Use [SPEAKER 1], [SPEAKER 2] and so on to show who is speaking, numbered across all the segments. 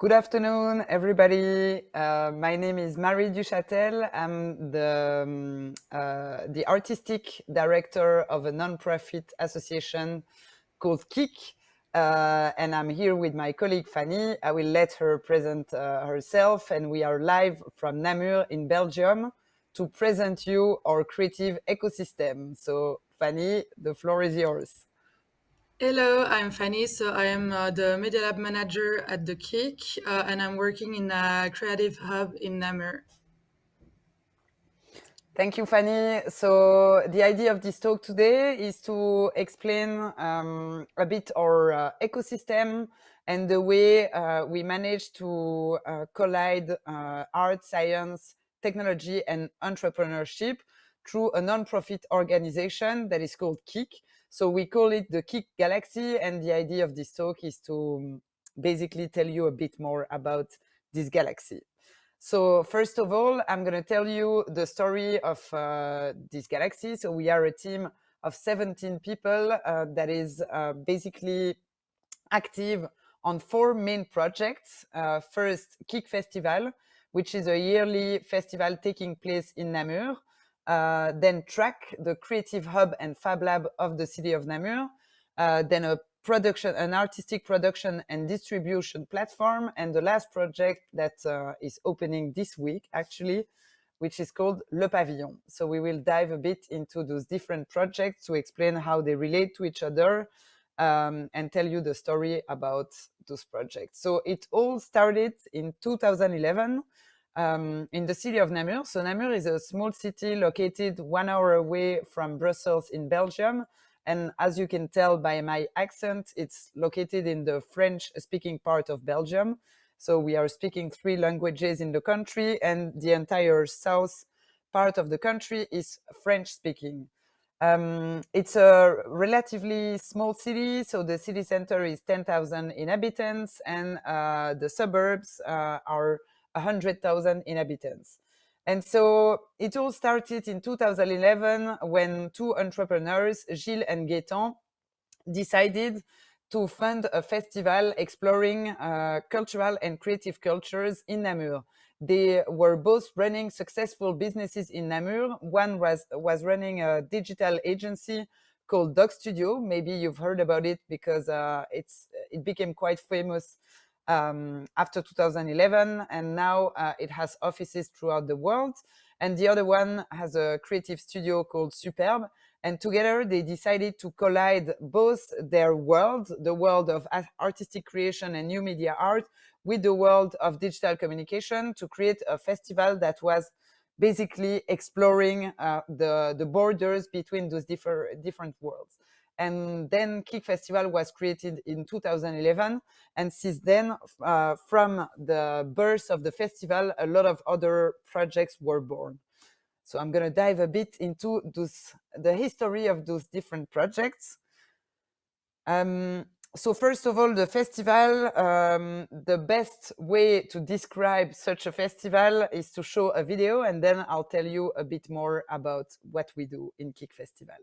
[SPEAKER 1] Good afternoon, everybody. My name is Marie du Chastel. I'm the artistic director of a non-profit association called KIKK, and I'm here with my colleague Fanny. I will let her present herself, and we are live from Namur in Belgium to present you our creative ecosystem. So, Fanny, the floor is yours.
[SPEAKER 2] Hello, I'm Fanny. So I am the Media Lab manager at the KIKK, and I'm working in a creative hub in Namur.
[SPEAKER 1] Thank you, Fanny. So the idea of this talk today is to explain a bit our ecosystem and the way we manage to collide art, science, technology, and entrepreneurship through a non-profit organization that is called KIKK. So we call it the KIKK Galaxy, and the idea of this talk is to basically tell you a bit more about this galaxy. So first of all, I'm going to tell you the story of this galaxy. So we are a team of 17 people that is basically active on 4 main projects. First, KIKK Festival, which is a yearly festival taking place in Namur. Then TRAKK, the creative hub and fab lab of the city of Namur. Then an artistic production and distribution platform, and the last project that is opening this week, actually, which is called Le Pavillon. So we will dive a bit into those different projects to explain how they relate to each other and tell you the story about those projects. So it all started in 2011 in the city of Namur. So Namur is a small city located 1 hour away from Brussels in Belgium. And as you can tell by my accent, it's located in the French-speaking part of Belgium. So we are speaking 3 languages in the country, and the entire south part of the country is French-speaking. It's a relatively small city, so the city center is 10,000 inhabitants, and the suburbs are 100,000 inhabitants. And so it all started in 2011 when 2 entrepreneurs, Gilles and Gaetan, decided to fund a festival exploring cultural and creative cultures in Namur. They were both running successful businesses in Namur. One was running a digital agency called Dog Studio. Maybe you've heard about it because it became quite famous after 2011, and now it has offices throughout the world. And the other one has a creative studio called Superbe. And together they decided to collide both their world, the world of artistic creation and new media art, with the world of digital communication to create a festival that was basically exploring the borders between those different worlds. And then KIKK Festival was created in 2011. And since then, from the birth of the festival, a lot of other projects were born. So I'm going to dive a bit into the history of those different projects. So first of all, the festival, the best way to describe such a festival is to show a video, and then I'll tell you a bit more about what we do in KIKK Festival.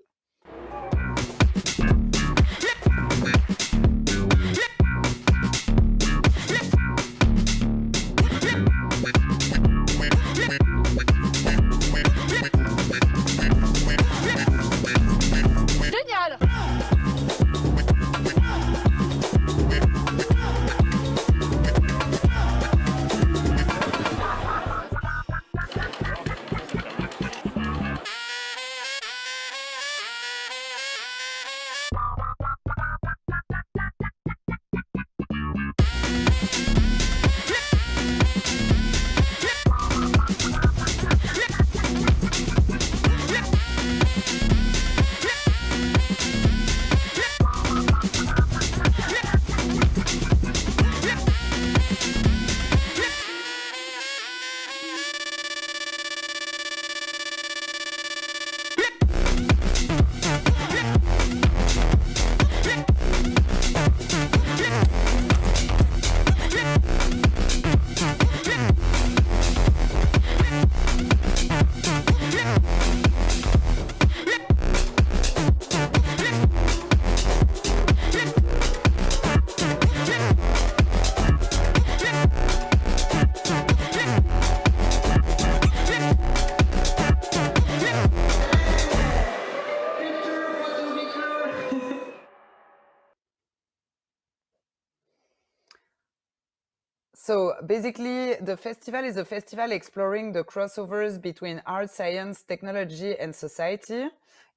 [SPEAKER 1] So basically, the festival is a festival exploring the crossovers between art, science, technology, and society.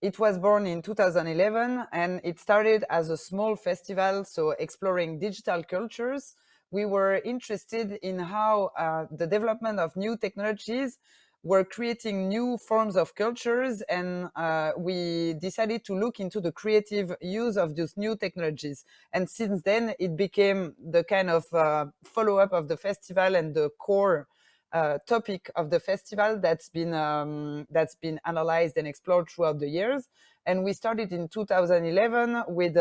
[SPEAKER 1] It was born in 2011 and it started as a small festival, so exploring digital cultures. We were interested in how the development of new technologies were creating new forms of cultures, and we decided to look into the creative use of those new technologies. And since then, it became the kind of follow-up of the festival and the core topic of the festival that's been analyzed and explored throughout the years. And we started in 2011 with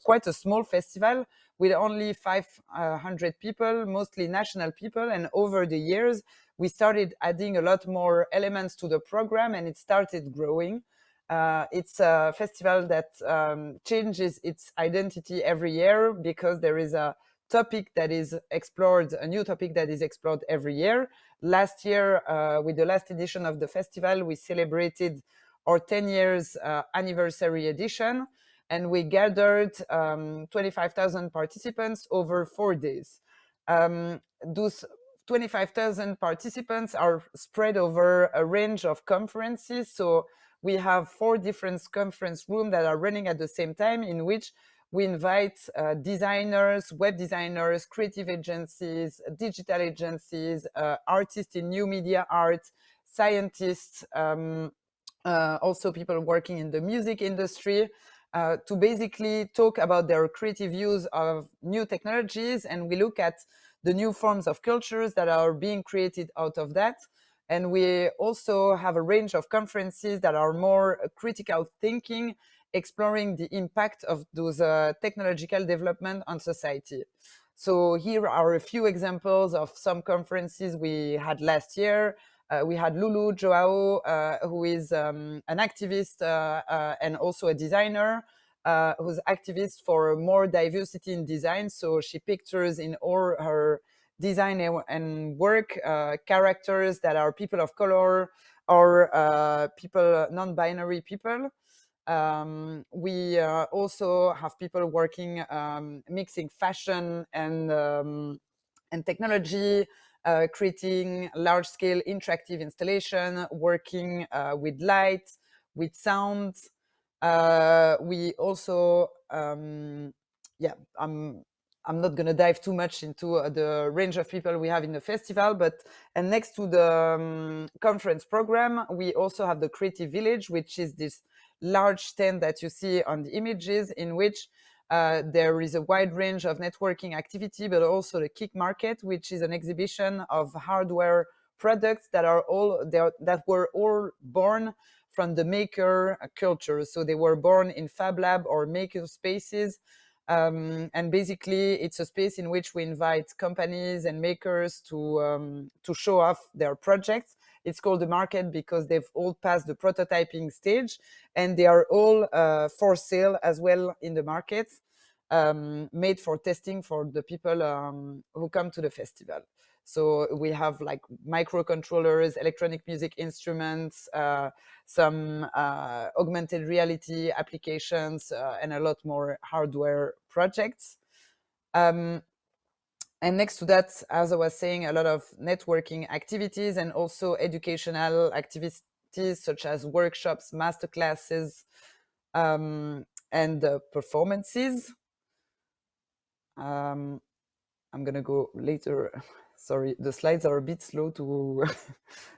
[SPEAKER 1] quite a small festival with only 500 people, mostly national people. And over the years, we started adding a lot more elements to the program, and it started growing. It's a festival that changes its identity every year because there is a topic that is explored, a new topic that is explored every year. Last year, with the last edition of the festival, we celebrated our 10 years anniversary edition, and we gathered 25,000 participants over 4 days. Those 25,000 participants are spread over a range of conferences. So we have 4 different conference rooms that are running at the same time, in which we invite designers, web designers, creative agencies, digital agencies, artists in new media art, scientists, also people working in the music industry, to basically talk about their creative use of new technologies. And we look at the new forms of cultures that are being created out of that. And we also have a range of conferences that are more critical thinking, exploring the impact of those technological development on society. So here are a few examples of some conferences we had last year. We had Lulu Joao, who is an activist and also a designer, who's activist for more diversity in design. So she pictures in all her design and work characters that are people of color or people, non-binary people. We also have people working, mixing fashion and technology, creating large-scale interactive installation, working with light, with sound. We also, yeah, I'm not going to dive too much into the range of people we have in the festival, but and next to the conference program, we also have the Creative Village, which is this large tent that you see on the images, in which there is a wide range of networking activity, but also the KIKK Market, which is an exhibition of hardware products that were all born from the maker culture. So they were born in Fab Lab or maker spaces. And basically, it's a space in which we invite companies and makers to show off their projects. It's called the market because they've all passed the prototyping stage, and they are all for sale as well in the market, made for testing for the people who come to the festival. So we have like microcontrollers, electronic music instruments, some augmented reality applications, and a lot more hardware projects. And next to that, as I was saying, a lot of networking activities and also educational activities such as workshops, masterclasses, and performances. I'm going to go later. Sorry, the slides are a bit slow to,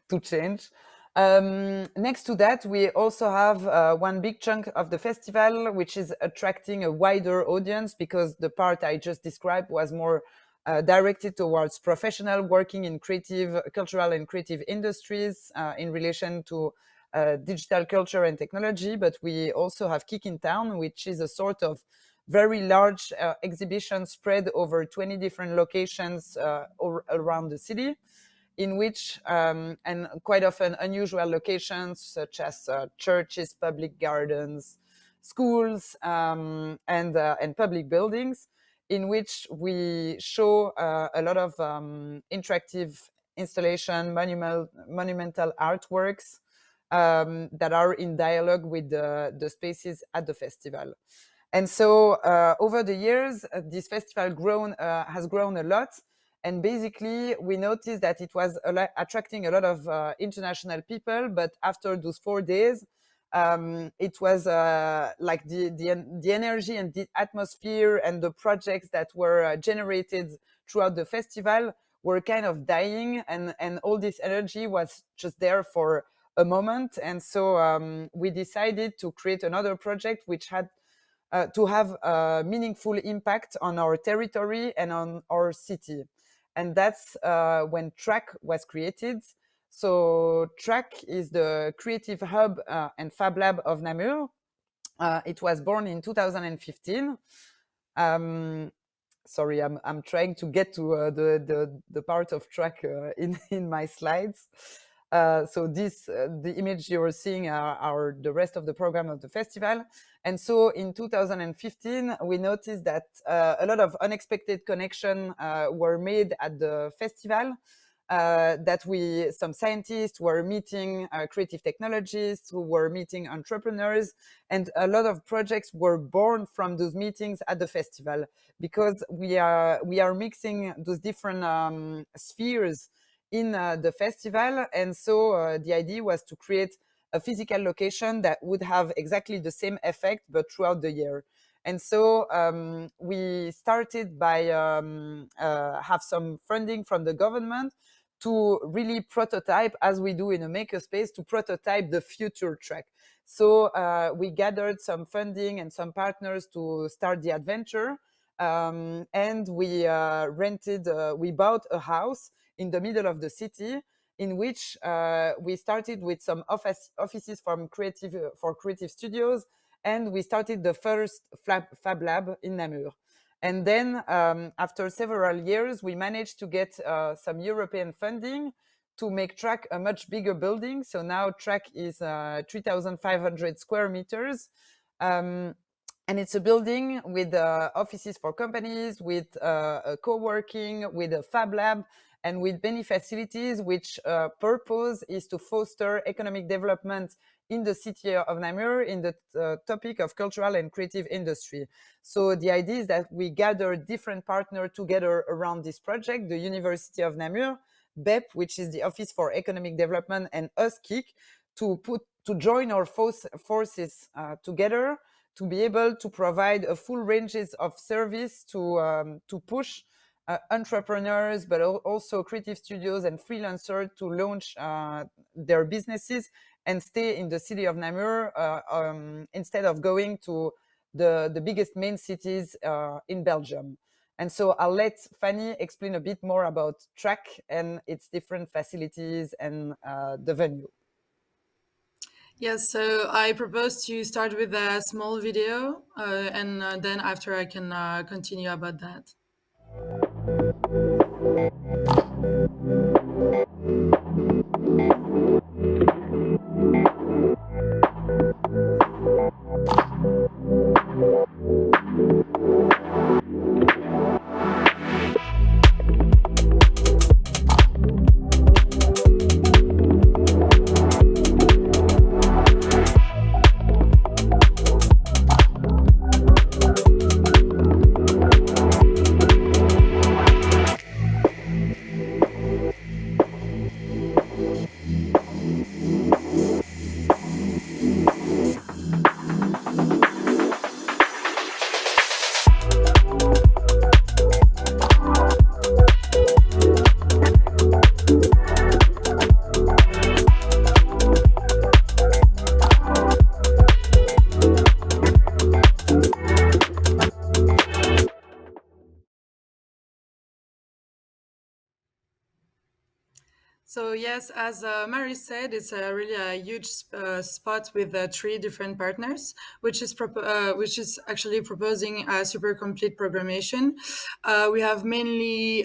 [SPEAKER 1] to change. Next to that, we also have one big chunk of the festival, which is attracting a wider audience, because the part I just described was more directed towards professional working in creative, cultural and creative industries in relation to digital culture and technology. But we also have KIKK in Town, which is a sort of very large exhibition spread over 20 different locations around the city, in which, and quite often unusual locations such as churches, public gardens, schools, and public buildings, in which we show a lot of interactive installation, monumental artworks that are in dialogue with the spaces at the festival. And so over the years, this festival has grown a lot. And basically, we noticed that it was attracting a lot of international people. But after those 4 days, it was like the energy and the atmosphere and the projects that were generated throughout the festival were kind of dying, and all this energy was just there for a moment. And so we decided to create another project which had to have a meaningful impact on our territory and on our city. And that's when TRAKK was created. So TRAKK is the creative hub and fab lab of Namur. It was born in 2015. Sorry, I'm trying to get to the part of TRAKK in my slides. So the image you're seeing are the rest of the program of the festival. And so in 2015, we noticed that a lot of unexpected connections were made at the festival. That some scientists were meeting creative technologists, who were meeting entrepreneurs, and a lot of projects were born from those meetings at the festival, because we are mixing those different spheres in the festival. And so the idea was to create a physical location that would have exactly the same effect, but throughout the year. And so we started by have some funding from the government to really prototype, as we do in a makerspace, to prototype the future TRAKK. So we gathered some funding and some partners to start the adventure. And we we bought a house in the middle of the city, in which we started with some offices for creative studios, and we started the first fab lab in Namur. And then after several years, we managed to get some European funding to make TRAKK a much bigger building. So now TRAKK is 3,500 square meters. And it's a building with offices for companies, with a co-working, with a fab lab, and with many facilities, which purpose is to foster economic development in the city of Namur in the topic of cultural and creative industry. So the idea is that we gather different partners together around this project: the University of Namur, BEP, which is the Office for Economic Development, and us, KIKK, to join our forces together, to be able to provide a full ranges of service to push entrepreneurs, but also creative studios and freelancers to launch their businesses and stay in the city of Namur instead of going to the biggest main cities in Belgium. And so I'll let Fanny explain a bit more about TRAKK and its different facilities and the venue.
[SPEAKER 2] Yes, so I propose to start with a small video, and then after I can continue about that. So yes, as Mary said, it's really a huge spot with 3 different partners, which is actually proposing a super complete programmation. We have mainly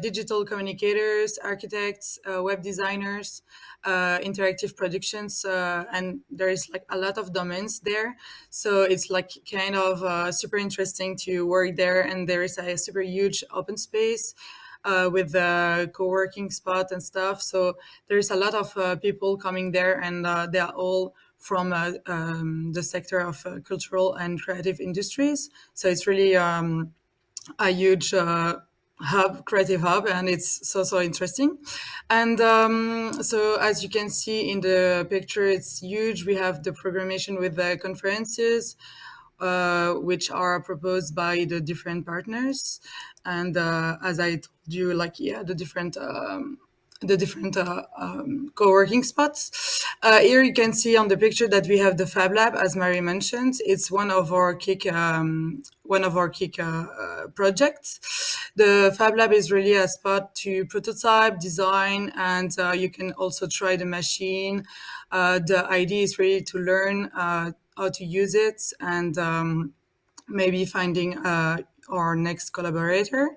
[SPEAKER 2] digital communicators, architects, web designers, interactive productions, and there is like a lot of domains there. So it's like kind of super interesting to work there, and there is a super huge open space. With the co-working spot and stuff. So there's a lot of people coming there, and they are all from the sector of cultural and creative industries. So it's really a huge creative hub, and it's so interesting. And so as you can see in the picture, it's huge. We have the programmation with the conferences, which are proposed by the different partners. And as I told you, like, yeah, the different co-working spots. Here you can see on the picture that we have the Fab Lab, as Mary mentioned. It's one of our KIKK projects. The Fab Lab is really a spot to prototype, design, and you can also try the machine. The idea is really to learn how to use it, and maybe finding our next collaborator.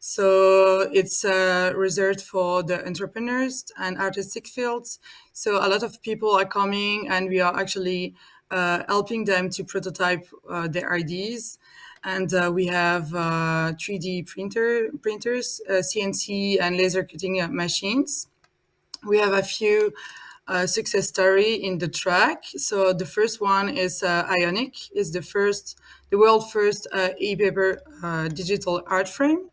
[SPEAKER 2] So it's reserved for the entrepreneurs and artistic fields. So a lot of people are coming, and we are actually helping them to prototype their ideas. And we have 3D printers, CNC and laser cutting machines. We have a few success story in the TRAKK. So the first one is Ionic, is the world first e-paper digital art frame.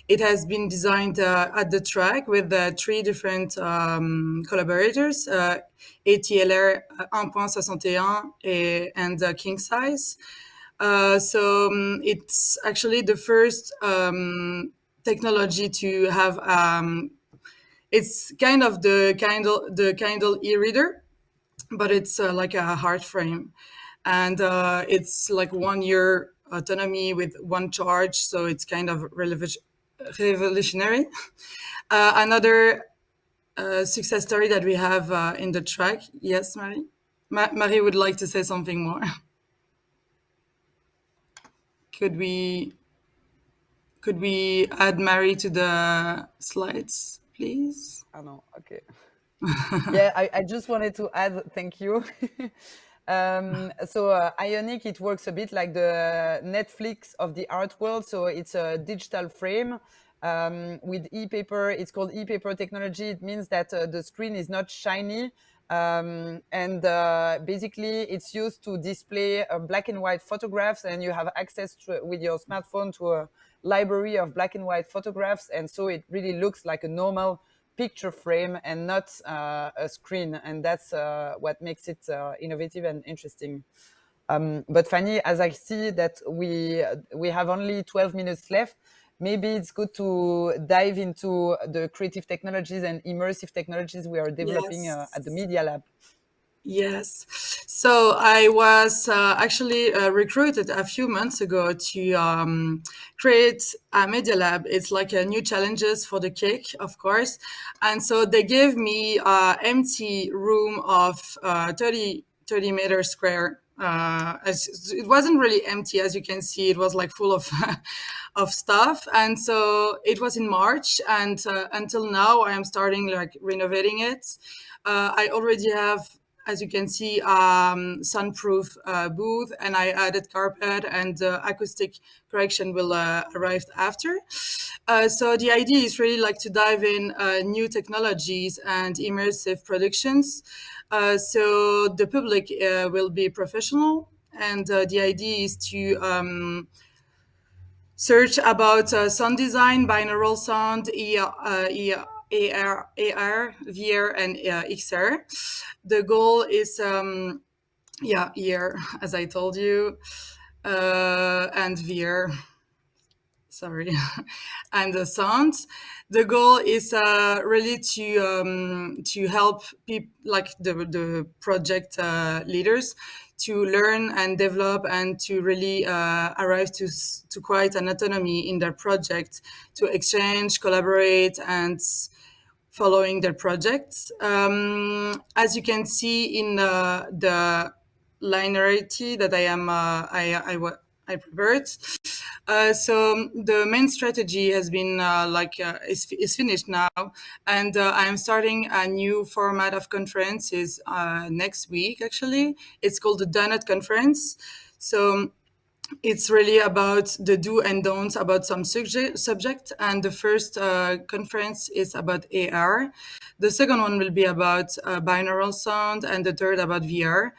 [SPEAKER 2] It has been designed at the TRAKK with three different collaborators, ATLR 1.61 and King Size. So it's actually the first technology to have. It's kind of the Kindle e-reader, but it's like a hard frame, and it's like 1 year autonomy with one charge. So it's kind of revolutionary. Another success story that we have in the TRAKK. Yes, Marie. Marie would like to say something more. Could we add Marie to the slides, please?
[SPEAKER 1] Oh no, okay. Yeah, I just wanted to add, thank you. So Ionic, it works a bit like the Netflix of the art world. So it's a digital frame with e-paper. It's called e-paper technology. It means that the screen is not shiny. And basically it's used to display black and white photographs, and you have access to, with your smartphone, to a library of black and white photographs. And so it really looks like a normal picture frame and not a screen, and that's what makes it innovative and interesting. But Fanny, as I see that we have only 12 minutes left, maybe it's good to dive into the creative technologies and immersive technologies we are developing
[SPEAKER 2] Yes.
[SPEAKER 1] at the Media Lab.
[SPEAKER 2] Yes. So I was actually recruited a few months ago to create a media lab. It's like a new challenges for the KIKK, of course. And so they gave me an empty room of 30 meters square. It wasn't really empty, as you can see. It was like full of of stuff. And so it was in March, and until now I am starting like renovating it. I already have, as you can see, sunproof booth, and I added carpet, and acoustic correction will arrive after. So the idea is really like to dive in new technologies and immersive productions. So the public will be professional, and the idea is to search about sound design, binaural sound, AR, VR, and XR. The goal is, ER, as I told you, and VR. Sorry, and the sounds. The goal is really to help people, like the project leaders, to learn and develop, and to really arrive to quite an autonomy in their project, to exchange, collaborate, and following their projects. As you can see in the linearity that I prepared. So the main strategy has been is finished now, and I am starting a new format of conferences next week. Actually, it's called the Donut Conference. So it's really about the do and don'ts about some subject. And the first conference is about AR. The second one will be about binaural sound, and the third about VR.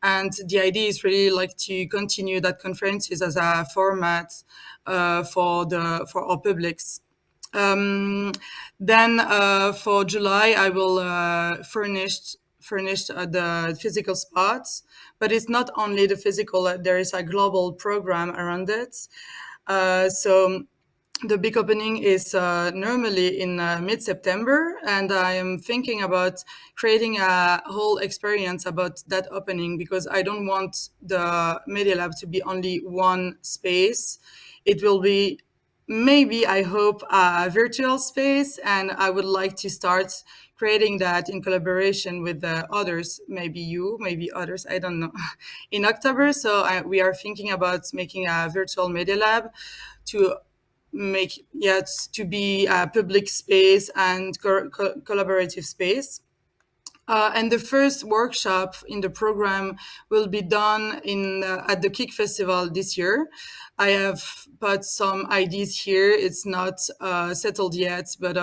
[SPEAKER 2] And the idea is really like to continue that conferences as a format for our publics. Then for July, I will furnish the physical spots, but it's not only the physical. There is a global program around it. So the big opening is normally in mid-September, and I am thinking about creating a whole experience about that opening, because I don't want the Media Lab to be only one space. It will be, maybe, I hope, a virtual space, and I would like to start creating that in collaboration with others, maybe you, maybe others, I don't know, in October. So we are thinking about making a virtual Media Lab to make, yes, to be a public space and collaborative space. And the first workshop in the program will be done at the KIKK Festival this year. I have put some ideas here. It's not settled yet, but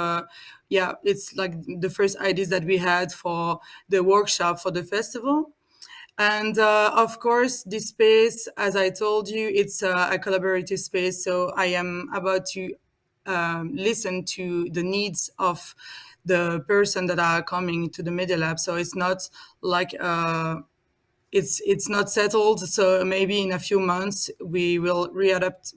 [SPEAKER 2] yeah, it's like the first ideas that we had for the workshop for the festival. And of course, this space, as I told you, it's a collaborative space. So I am about to listen to the needs of the person that are coming to the Media Lab. So it's not like it's not settled. So maybe in a few months we will readapt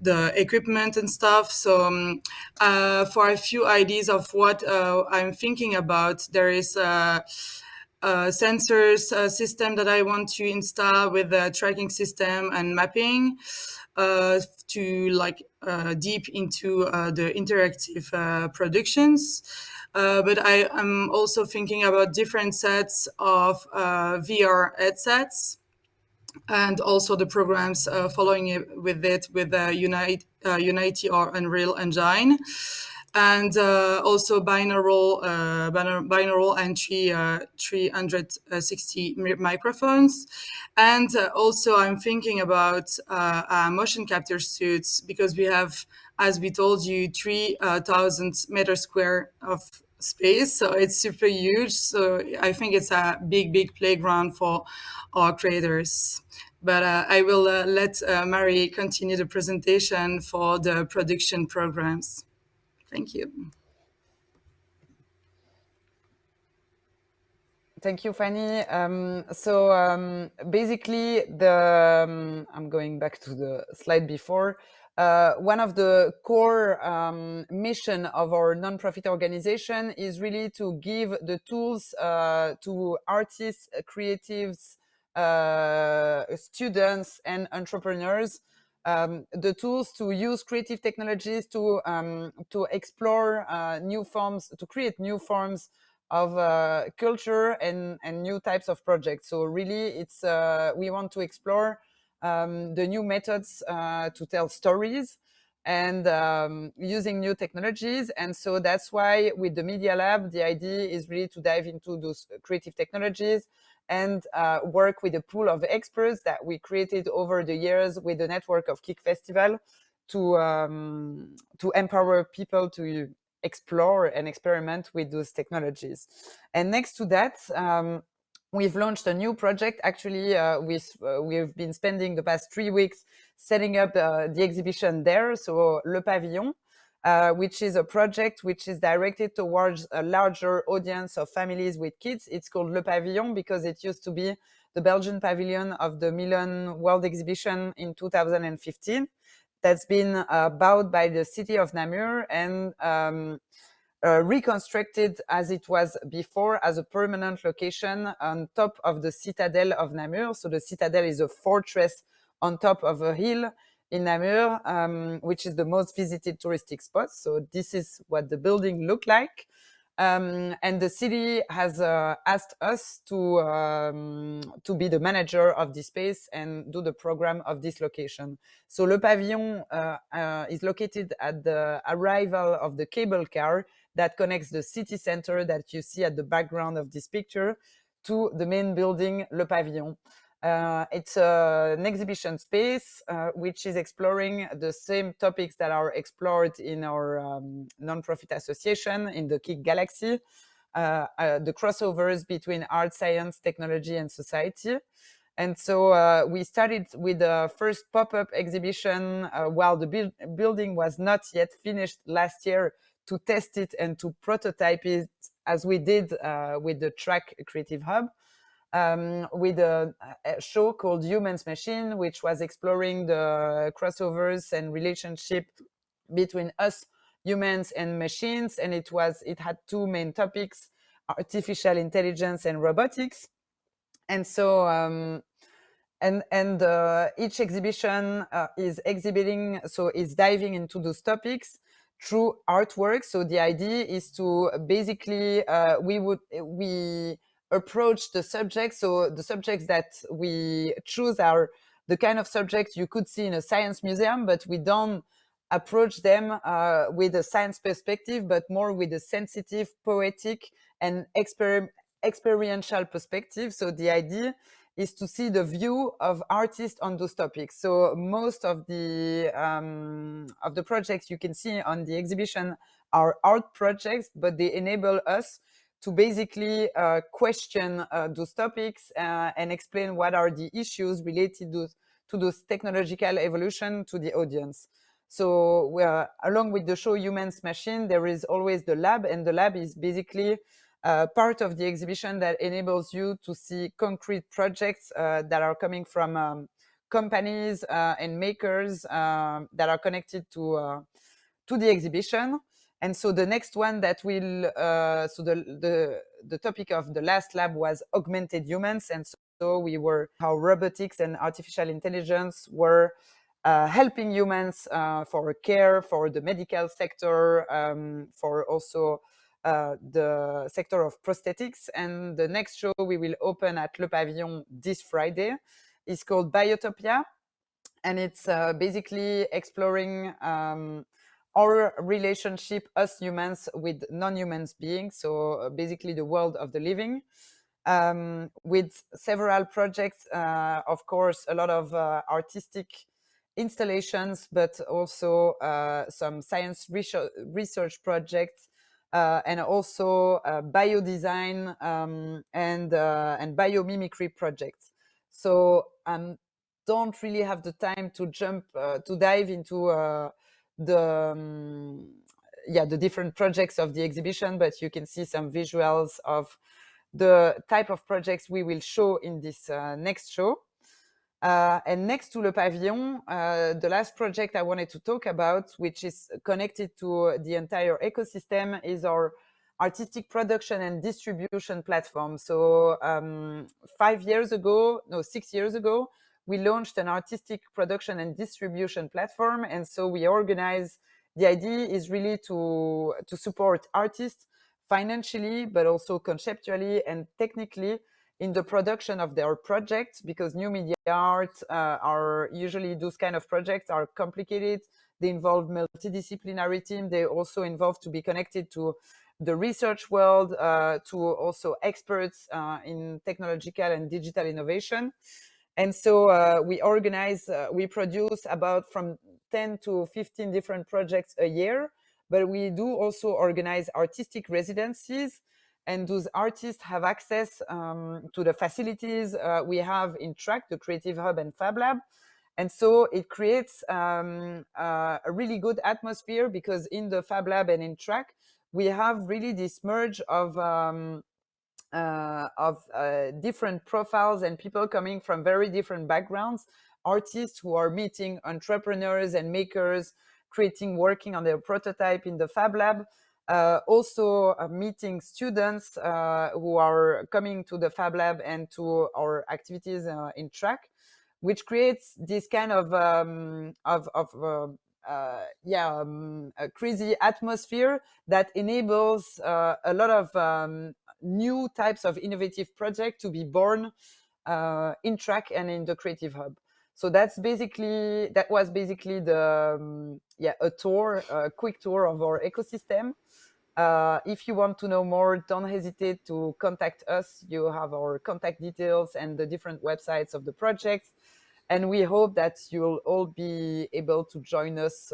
[SPEAKER 2] the equipment and stuff. So for a few ideas of what I'm thinking about, there is sensors system that I want to install with the tracking system and mapping to like deep into the interactive productions. But I am also thinking about different sets of VR headsets, and also the programs following it with Unity or Unreal Engine, and also binaural and 360 microphones. And also I'm thinking about motion capture suits, because we have, as we told you, 3,000 meters square of space, so it's super huge. So I think it's a big playground for our creators. But I will let Mary continue the presentation for the production programs. Thank you.
[SPEAKER 1] Thank you, Fanny. Basically, I'm going back to the slide before. One of the core mission of our nonprofit organization is really to give the tools to artists, creatives, students, and entrepreneurs. The tools to use creative technologies to explore new forms, to create new forms of culture and new types of projects. So really, it's we want to explore the new methods to tell stories and using new technologies. And so that's why with the Media Lab, the idea is really to dive into those creative technologies and work with a pool of experts that we created over the years with the network of KIKK Festival to empower people to explore and experiment with those technologies. And next to that, we've launched a new project. Actually, we've been spending the past 3 weeks setting up the exhibition there. So Le Pavillon, which is a project which is directed towards a larger audience of families with kids. It's called Le Pavillon because it used to be the Belgian pavilion of the Milan World Exhibition in 2015. That's been bought by the city of Namur and reconstructed as it was before as a permanent location on top of the Citadel of Namur. So the Citadel is a fortress on top of a hill in Namur, which is the most visited touristic spot. So this is what the building looked like. And the city has asked us to be the manager of this space and do the program of this location. So Le Pavillon is located at the arrival of the cable car that connects the city center that you see at the background of this picture to the main building, Le Pavillon. It's an exhibition space which is exploring the same topics that are explored in our non-profit association in the KIKK Galaxy, the crossovers between art, science, technology, and society. And so we started with the first pop-up exhibition while the building was not yet finished last year, to test it and to prototype it, as we did with the TRAKK Creative Hub, with a show called Humans Machine, which was exploring the crossovers and relationship between us humans and machines. And it had two main topics: artificial intelligence and robotics. And so each exhibition is diving into those topics through artwork. So the idea is to basically we approach the subjects. So the subjects that we choose are the kind of subjects you could see in a science museum, but we don't approach them with a science perspective, but more with a sensitive, poetic, and experiential perspective. So the idea is to see the view of artists on those topics. So most of the projects you can see on the exhibition are art projects, but they enable us to basically question those topics and explain what are the issues related to those technological evolution to the audience. So along with the show Humans Machine, there is always the lab, and the lab is basically part of the exhibition that enables you to see concrete projects that are coming from companies and makers that are connected to the exhibition. And so the next one that will, so the topic of the last lab was augmented humans. And so we were how robotics and artificial intelligence were helping humans for care, for the medical sector, for also the sector of prosthetics. And the next show we will open at Le Pavillon this Friday is called Biotopia. And it's basically exploring our relationship, us humans, with non-human beings. So basically the world of the living. With several projects, of course, a lot of artistic installations, but also some science research projects, and also biodesign and biomimicry projects. So don't really have the time to dive into the different projects of the exhibition, but you can see some visuals of the type of projects we will show in this next show. And next to Le Pavillon, the last project I wanted to talk about, which is connected to the entire ecosystem, is our artistic production and distribution platform. So 6 years ago, we launched an artistic production and distribution platform. And so we organize, the idea is really to support artists financially, but also conceptually and technically in the production of their projects, because new media art are usually, those kind of projects are complicated. They involve multidisciplinary team. They also involve to be connected to the research world, to also experts in technological and digital innovation. And so we produce about from 10 to 15 different projects a year, but we do also organize artistic residencies. And those artists have access to the facilities we have in TRAKK, the Creative Hub and Fab Lab. And so it creates a really good atmosphere, because in the Fab Lab and in TRAKK, we have really this merge of different profiles and people coming from very different backgrounds, artists who are meeting entrepreneurs and makers, working on their prototype in the Fab Lab. Also meeting students who are coming to the Fab Lab and to our activities in TRAKK, which creates this kind of a crazy atmosphere that enables a lot of new types of innovative projects to be born in TRAKK and in the Creative Hub. So that was basically the a quick tour of our ecosystem. If you want to know more, don't hesitate to contact us. You have our contact details and the different websites of the project. And we hope that you'll all be able to join us,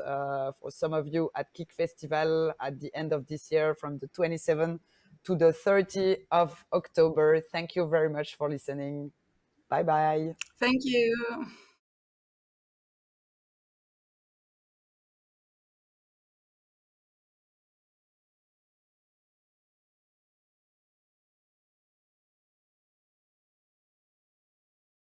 [SPEAKER 1] for some of you, at KIKK Festival at the end of this year from the 27th to the 30th of October. Thank you very much for listening. Bye bye.
[SPEAKER 2] Thank you.